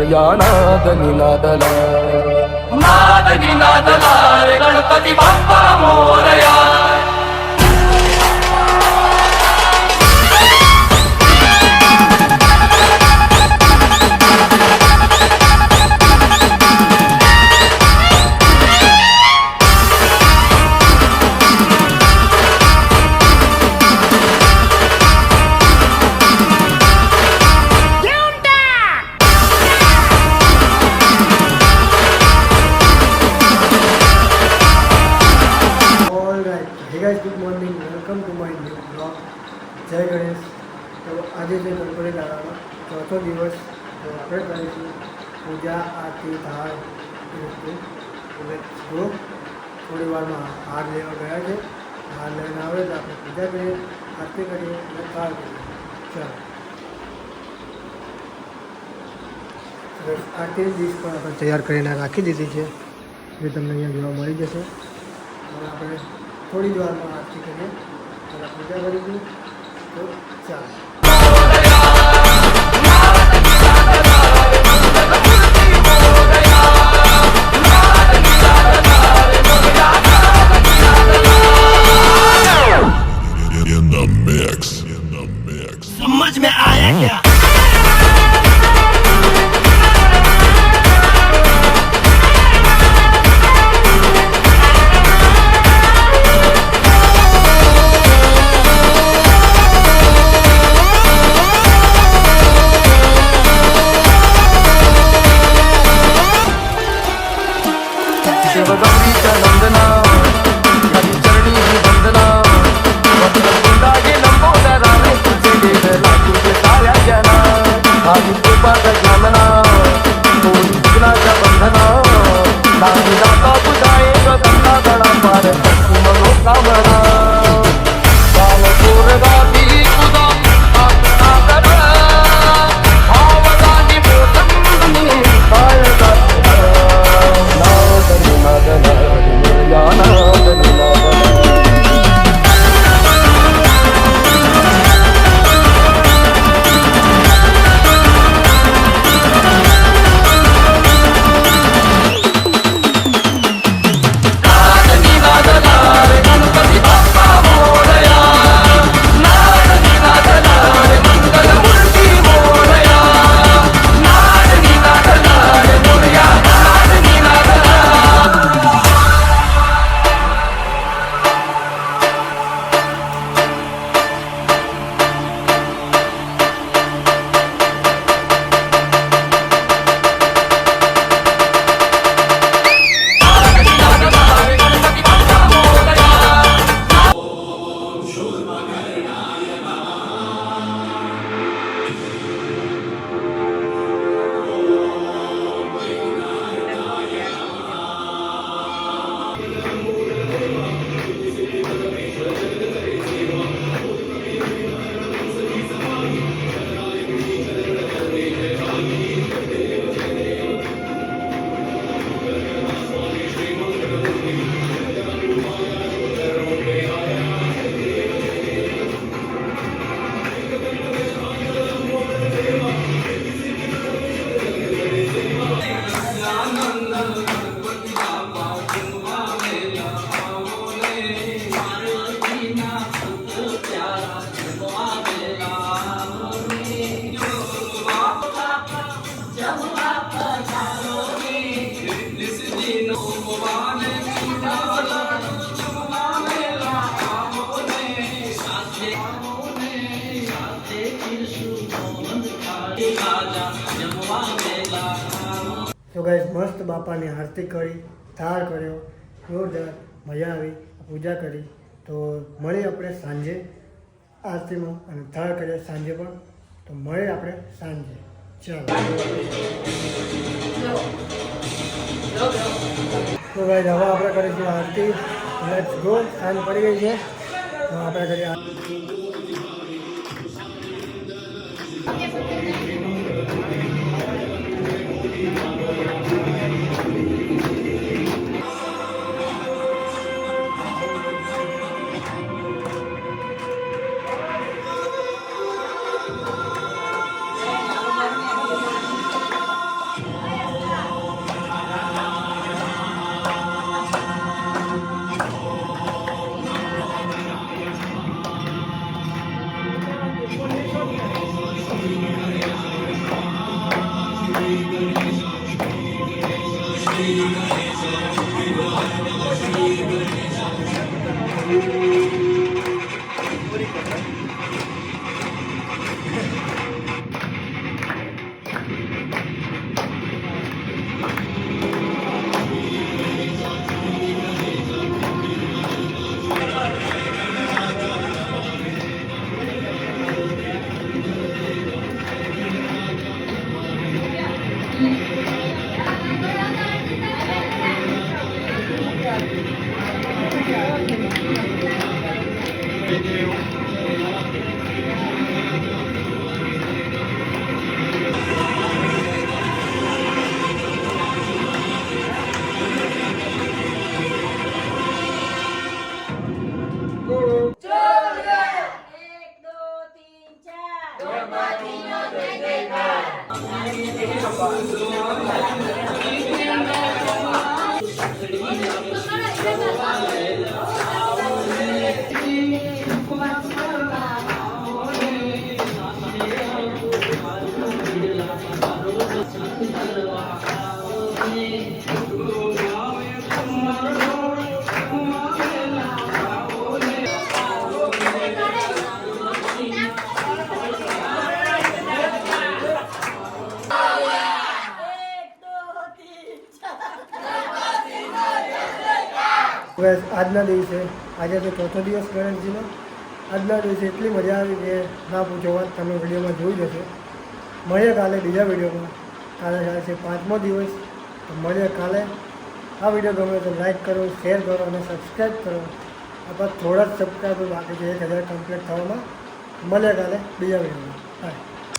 मोरया नाद निनादला रे Ganpati Bappa Morya. Good morning, welcome to my new blog. जय गणेश. તો આજે જે ગણપતિ દાદાનો ચોથો દિવસ તો આપણે કરીશું પૂજા આરતી ધાર એટલે જો થોડી વારમાં હાર લેવા ગયા છે. હાર લઈને આવે તો આપણે પૂજા કરીએ, આરતી કરીએ અને ધાર કરીએ. ચાલો આરતી ડીશ પણ આપણે તૈયાર કરીને રાખી દીધી છે, જે તમને અહીંયા જોવા મળી જશે. હવે આપણે થોડી જ વારમાં આરતી કરીએ, પહેલાં પૂજા કરીશું. તો ચાલો. समझ में आया क्या? शिवगौरीच्या नंदना हरी चरणी ही वंदना वंदना गे लंबोदरा रे तुझे गेला तुझे साऱ्या जना हरी कृपाचा ज्ञानना कोणी विघ्नाच्या बंधना नाही जाता तुझा एक गंगा गणा पार तुम लोकामना बाल गोरगाती तुझा आत्मा कर आवगानी मोठमनी काय તો ગાઈસ મસ્ત બાપાની આરતી કરી, થાળ કર્યો, જોરદાર મજા આવી, પૂજા કરી. તો મળીએ આપણે સાંજે આરતીમાં અને થાળ કરીએ સાંજે પણ. તો મળીએ આપણે સાંજે. ચાલો તો ગાઈસ હવે આપણે કરીશું આરતી. Let's go. સાંજ પડી ગઈ છે તો આપણે કરીએ આરતી. एक दो तीन चार एक दो तीन चार બસ આજના દિવસે આજે તો ચોથો દિવસ ગણેશજીનો આજના દિવસે એટલી મજા આવી કે ના પૂછો વાત, તમે વિડીયોમાં જોઈ જશે. મળીએ કાલે બીજા વિડીયોમાં. કાલે છે 5મો દિવસ. તો મળીએ કાલે. આ વિડીયો ગમે તો લાઈક કરો, શેર કરો અને સબસ્ક્રાઈબ કરો. આપણા થોડા જ સબસ્ક્રાઈબર બાકી છે 1000 કમ્પ્લીટ થવામાં. મળીએ કાલે બીજા વિડીયોમાં. બાય.